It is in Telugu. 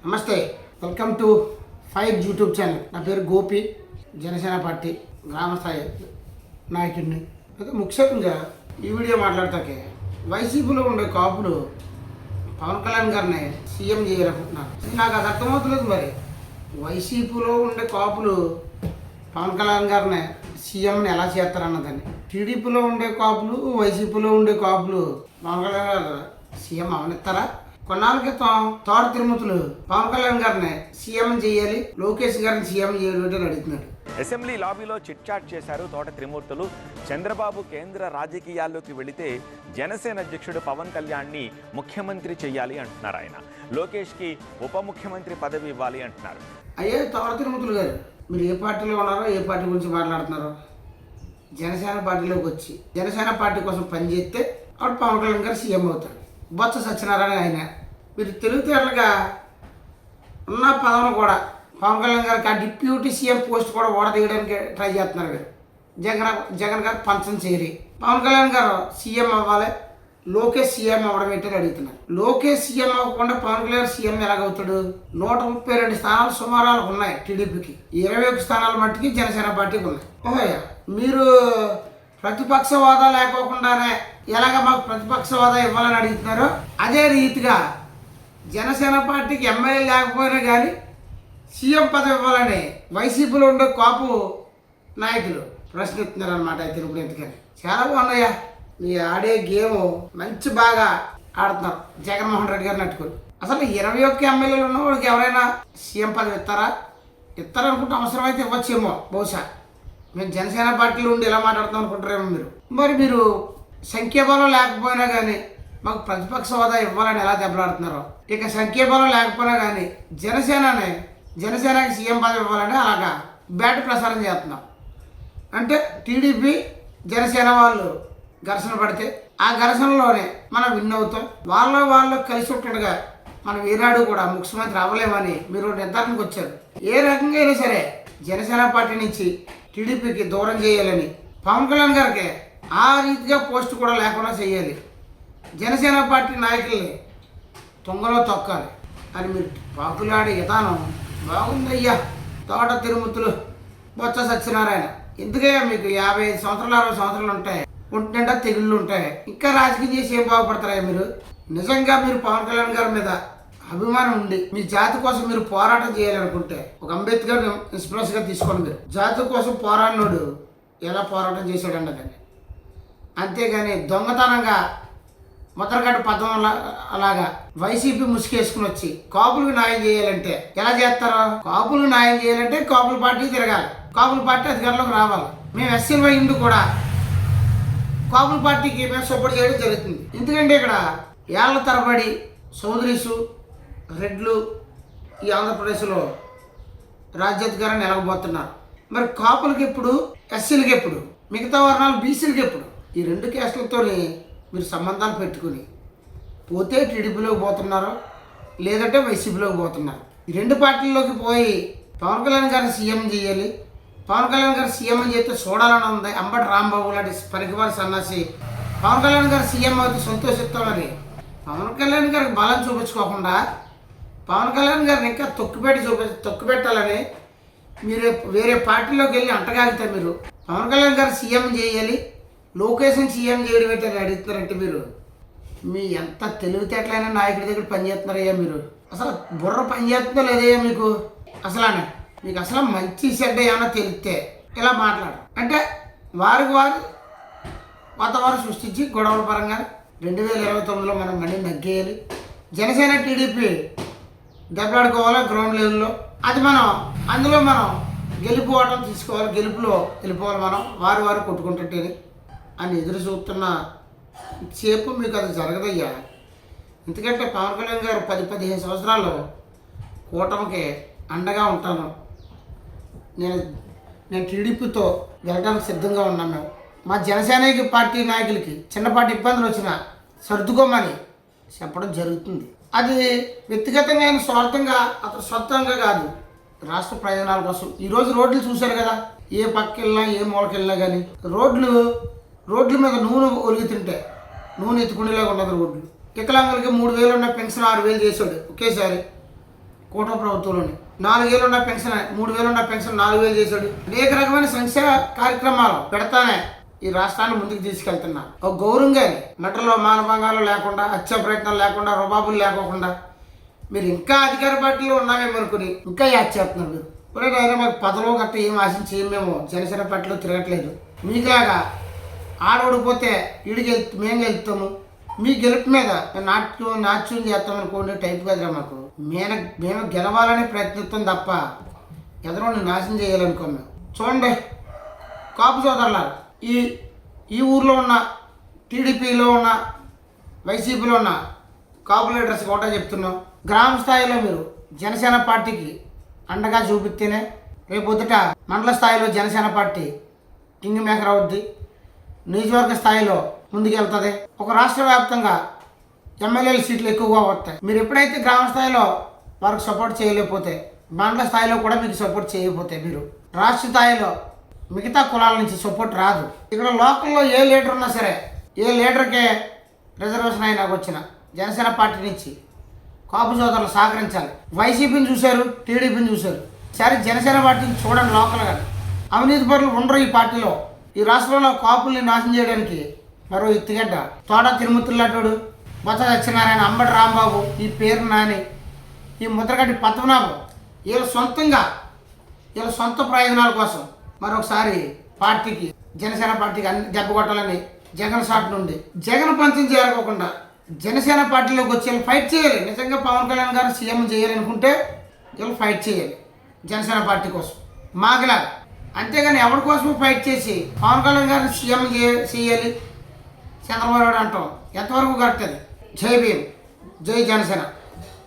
నమస్తే, welcome to fire YouTube channel. నా పేరు గోపి, జనసేన పార్టీ గ్రామ స్థాయి నాయకుడిని. అయితే ముఖ్యంగా ఈ వీడియో మాట్లాడతాకే వైసీపీలో ఉండే కాపులు పవన్ కళ్యాణ్ గారిని సీఎం చేయాలనుకుంటున్నారు. నాకు అది అర్థమవుతలేదు. మరి వైసీపీలో ఉండే కాపులు పవన్ కళ్యాణ్ గారిని సీఎంని ఎలా చేస్తారన్నదని, టీడీపీలో ఉండే కాపులు వైసీపీలో ఉండే కాపులు పవన్ కళ్యాణ్ గారు సీఎం అవనిస్తారా? కొన్నాళ్ళ క్రితం తోట తిరుమతులు పవన్ కళ్యాణ్ గారిని సీఎం చేయాలి, లోకేష్ గారిని సీఎం చేయాలి అడుగుతున్నాడు. అసెంబ్లీ లాబీలో చిట్ చాట్ చేశారు తోట త్రిమూర్తులు. చంద్రబాబు కేంద్ర రాజకీయాల్లోకి వెళితే జనసేన అధ్యక్షుడు పవన్ కళ్యాణ్ని ముఖ్యమంత్రి చెయ్యాలి అంటున్నారు ఆయన. లోకేష్కి ఉప ముఖ్యమంత్రి పదవి ఇవ్వాలి అంటున్నారు. అయ్యే తోట తిరుమతులు గారు, మీరు ఏ పార్టీలో ఉన్నారో, ఏ పార్టీ గురించి మాట్లాడుతున్నారో? జనసేన పార్టీలోకి వచ్చి జనసేన పార్టీ కోసం పనిచేస్తే అప్పుడు పవన్ కళ్యాణ్ గారు సీఎం అవుతాడు. బొత్స సత్యనారాయణ ఆయన. మీరు తెలివితేటలుగా ఉన్న పదవిని కూడా పవన్ కళ్యాణ్ గారికి ఆ డిప్యూటీ సీఎం పోస్ట్ కూడా ఓడదీయడానికి ట్రై చేస్తున్నారు. మీరు జగన్ గారు పంచం చేరి పవన్ కళ్యాణ్ గారు సీఎం అవ్వాలి, లోకేష్ సీఎం అవ్వడం ఏంటని అడుగుతున్నారు. లోకేష్ సీఎం అవ్వకుండా పవన్ కళ్యాణ్ సీఎం ఎలాగవుతాడు? 132 స్థానాలు సుమారాలు ఉన్నాయి టీడీపీకి, 21 స్థానాల మట్టికి జనసేన పార్టీకి ఉన్నాయి. ఓహయ్య, మీరు ప్రతిపక్ష హోదా లేకోకుండానే ఎలాగ మాకు ప్రతిపక్ష హోదా ఇవ్వాలని అడుగుతున్నారో అదే రీతిగా జనసేన పార్టీకి ఎమ్మెల్యే లేకపోయినా కానీ సీఎం పదవి ఇవ్వాలని వైసీపీలో ఉండే కాపు నాయకులు ప్రశ్నిస్తున్నారు అనమాట. అయితే ఇప్పుడు ఎందుకని చాలా బాగున్నాయా, మీ ఆడే గేమ్ మంచి బాగా ఆడుతున్నారు. జగన్మోహన్ రెడ్డి గారిని అట్టుకుని అసలు 21 ఎమ్మెల్యేలు ఉన్న వాళ్ళకి ఎవరైనా సీఎం పదవి ఇస్తారనుకుంటే అవసరమైతే ఇవ్వచ్చేమో బహుశా. మేము జనసేన పార్టీలో ఉండి ఎలా మాట్లాడుతాం అనుకుంటారేమో మీరు. మరి మీరు సంఖ్యాబలం లేకపోయినా కానీ మాకు ప్రతిపక్ష హోదా ఇవ్వాలని ఎలా దెబ్బలాడుతున్నారో, ఇక సంఖ్యాబలం లేకపోయినా కానీ జనసేనకి సీఎం పదవి ఇవ్వాలని అలాగా బ్యాట్ ప్రసారం చేస్తున్నాం. అంటే టీడీపీ జనసేన వాళ్ళు ఘర్షణ పడితే ఆ ఘర్షణలోనే మనం విన్ అవుతాం. వాళ్ళు కలిసి ఉంటుండగా మనం ఏనాడు కూడా ముఖ్యమంత్రి అవ్వలేమని మీరు నిర్ధారణకు వచ్చారు. ఏ రకంగా అయినా సరే జనసేన పార్టీ నుంచి టీడీపీకి దూరం చేయాలని పవన్ కళ్యాణ్ గారికి ఆ రీతిగా పోస్ట్ కూడా లేకుండా చేయాలి, జనసేన పార్టీ నాయకుల్ని తొంగలో తొక్కాలి అని మీరు పాకులాడే విధానం బాగుందయ్యా. తోట తిరుమతులు బొత్స సత్యనారాయణ, ఎందుకయ్యా మీకు 55 సంవత్సరాలు 60 సంవత్సరాలు ఉంటాయి, ఉంటుంటే తెగుళ్ళు ఉంటాయి, ఇంకా రాజకీయం చేసి ఏం బాగుపడతారా మీరు? నిజంగా మీరు పవన్ కళ్యాణ్ గారి మీద అభిమానం ఉండి మీ జాతి కోసం మీరు పోరాటం చేయాలనుకుంటే ఒక అంబేద్కర్ ఇన్స్పిరేషన్గా తీసుకోండి. మీరు జాతి కోసం పోరాడినోడు ఎలా పోరాటం చేశాడండి దాన్ని. అంతేగాని దొంగతనంగా ముద్రగడ్డ పద్ధం అలాగా వైసీపీ ముసుకేసుకుని వచ్చి కాపులకు న్యాయం చేయాలంటే ఎలా చేస్తారో? కాపులకు న్యాయం చేయాలంటే కాపుల పార్టీ తిరగాలి, కాపుల పార్టీ అధికారంలోకి రావాలి. మేము ఎస్సీల ఇందు కూడా కాపుల పార్టీకి మేము సపోర్ట్ చేయడం జరుగుతుంది. ఎందుకంటే ఇక్కడ ఏళ్ల తరబడి చౌదరీసు రెడ్లు ఈ ఆంధ్రప్రదేశ్లో రాజ్యాధికారాన్ని ఎలగబోతున్నారు. మరి కాపులకి ఎప్పుడు, ఎస్సీలకి ఎప్పుడు, మిగతా వర్ణాలు బీసీలకి ఎప్పుడు? ఈ 2 క్యాస్టులతో మీరు సంబంధాలు పెట్టుకుని పోతే టీడీపీలోకి పోతున్నారు, లేదంటే వైసీపీలోకి పోతున్నారు. ఈ 2 పార్టీల్లోకి పోయి పవన్ కళ్యాణ్ గారిని సీఎం చేయాలి, పవన్ కళ్యాణ్ గారు సీఎం అని చెప్తే చూడాలని ఉంది. అంబటి రాంబాబు లాంటి పనికివారి సన్నాసి పవన్ కళ్యాణ్ గారు సీఎం అయితే సంతోషిస్తామని పవన్ కళ్యాణ్ గారికి బలం చూపించుకోకుండా పవన్ కళ్యాణ్ గారిని ఇంకా తొక్కుపెట్టాలని మీరు వేరే పార్టీలోకి వెళ్ళి అంటగాలితే మీరు పవన్ కళ్యాణ్ గారు సీఎం చేయాలి, లోకేష్ని సీఎం చేయడం ఏంటని అడుగుతున్నారంటే మీరు మీ ఎంత తెలివితేటలైన నాయకుడి దగ్గర పనిచేస్తున్నారయ్యా మీరు. అసలు బుర్ర పనిచేస్తుందో లేదయ్యా మీకు? అసలు మీకు అసలు మంచి చెడ్డ ఏమైనా తెలిస్తే ఇలా మాట్లాడు అంటే వారికి వాతావరణం సృష్టించి గొడవల పరంగా 2029లో మనం మళ్ళీ నగ్గేయాలి. జనసేన టీడీపీ దెబ్బలాడుకోవాలి గ్రౌండ్ లెవెల్లో. అది అందులో మనం గెలుపుకోవడం తీసుకోవాలి, గెలుపులో వెళ్ళిపోవాలి మనం, వారు కొట్టుకుంటుంటేనే అని ఎదురు చూస్తున్న సేపు మీకు అది జరగదయ్యా. ఎందుకంటే పవన్ కళ్యాణ్ గారు 10-15 సంవత్సరాలు కూటమికి అండగా ఉంటాను. నేను టీడీపీతో వెళ్ళడానికి సిద్ధంగా ఉన్నాను. మేము మా జనసేన పార్టీ నాయకులకి చిన్నపాటి ఇబ్బందులు వచ్చినా సర్దుకోమని చెప్పడం జరుగుతుంది. అది వ్యక్తిగతంగా ఆయన స్వార్థంగా అతను సొంతంగా కాదు, రాష్ట్ర ప్రయోజనాల కోసం. ఈరోజు రోడ్లు చూశారు కదా, ఏ పక్క వెళ్ళినా ఏ మూలకి వెళ్ళినా కానీ రోడ్ల మీద నూనె ఒలుగుతుంటే నూనె ఎత్తుకునేలాగా ఉన్నది రోడ్లు. వికలాంగులకి 3000 ఉన్న పెన్షన్ 6000 చేశాడు ఒకేసారి. కూటమి ప్రభుత్వంలోని 4,000 ఉన్న పెన్షన్ 3,000 ఉన్న పెన్షన్ 4,000 చేశాడు. అనేక రకమైన సంక్షేమ కార్యక్రమాలు పెడతానే ఈ రాష్ట్రాన్ని ముందుకు తీసుకెళ్తున్నా. ఒక గౌరవంగా మెట్రలో మానభంగాలు లేకుండా, హత్య ప్రయత్నాలు లేకుండా, రుబాబులు లేకోకుండా మీరు ఇంకా అధికార పార్టీలో ఉన్నామేమనుకుని ఇంకా యాడ్ చేస్తున్నారు మీరు. ఇప్పుడు అయినా మాకు పదలో గట్ట ఏం ఆశించి మేము జనసేన పార్టీలో తిరగట్లేదు. మీకులాగా ఆడోడిపోతే ఇడికి మేము గెలుస్తాము, మీ గెలుపు మీద నాట్యం చేస్తామనుకోండి టైప్ కదరా మాకు. మేము గెలవాలని ప్రయత్నిస్తాం తప్ప ఎదరోని నాశనం చేయాలనుకో మేము. చూడండి కాపు సోదరులారు, ఈ ఊర్లో ఉన్న టీడీపీలో ఉన్న వైసీపీలో ఉన్న కాపు లీడర్స్ కూడా చెప్తున్నాం, గ్రామ స్థాయిలో మీరు జనసేన పార్టీకి అండగా చూపిస్తేనే రేపొద్దుట మండల స్థాయిలో జనసేన పార్టీ కింగ్ మేకర్ అవుద్ది, నియోజకవర్గ స్థాయిలో ముందుకెళ్తుంది, ఒక రాష్ట్ర వ్యాప్తంగా ఎమ్మెల్యేల సీట్లు ఎక్కువగా వస్తాయి. మీరు ఎప్పుడైతే గ్రామ స్థాయిలో వారికి సపోర్ట్ చేయలేకపోతే, మండల స్థాయిలో కూడా మీకు సపోర్ట్ చేయకపోతే, మీరు రాష్ట్ర స్థాయిలో మిగతా కులాల నుంచి సపోర్ట్ రాదు. ఇక్కడ లోకల్లో ఏ లీడర్ ఉన్నా సరే, ఏ లీడర్కే రిజర్వేషన్ అయినా వచ్చిన జనసేన పార్టీ నుంచి కాపు సోదరులు సహకరించాలి. వైసీపీని చూశారు, టీడీపీని చూశారు, సరే జనసేన పార్టీని చూడండి. లోకల్గా అవినీతి పరులు ఉండరు ఈ పార్టీలో. ఈ రాష్ట్రంలో కాపుల్ని నాశనం చేయడానికి మరో ఎత్తుగడ్డ తోట తిరుమతుల్లాటోడు, బొత్స సత్యనారాయణ, అంబటి రాంబాబు, ఈ పేరు నాని, ఈ ముద్రగడ్డి పద్మనాభం, వీళ్ళ సొంత ప్రయోజనాల కోసం మరొకసారి పార్టీకి జనసేన పార్టీకి అన్ని దెబ్బ కొట్టాలని జగన్ షాట్ నుండి జగన్ పంచం చేరుకోకుండా జనసేన పార్టీలోకి వచ్చి వీళ్ళు ఫైట్ చేయాలి. నిజంగా పవన్ కళ్యాణ్ గారు సీఎం చేయాలనుకుంటే వీళ్ళు ఫైట్ చేయాలి జనసేన పార్టీ కోసం మాగలాగా. అంతేగాని ఎవరి కోసం ఫైట్ చేసి పవన్ కళ్యాణ్ గారిని సీఎం చేయాలి చంద్రబాబు నాయుడు అంటాం ఎంతవరకు కరెక్ట్ అది? జై భీమ్, జై జనసేన.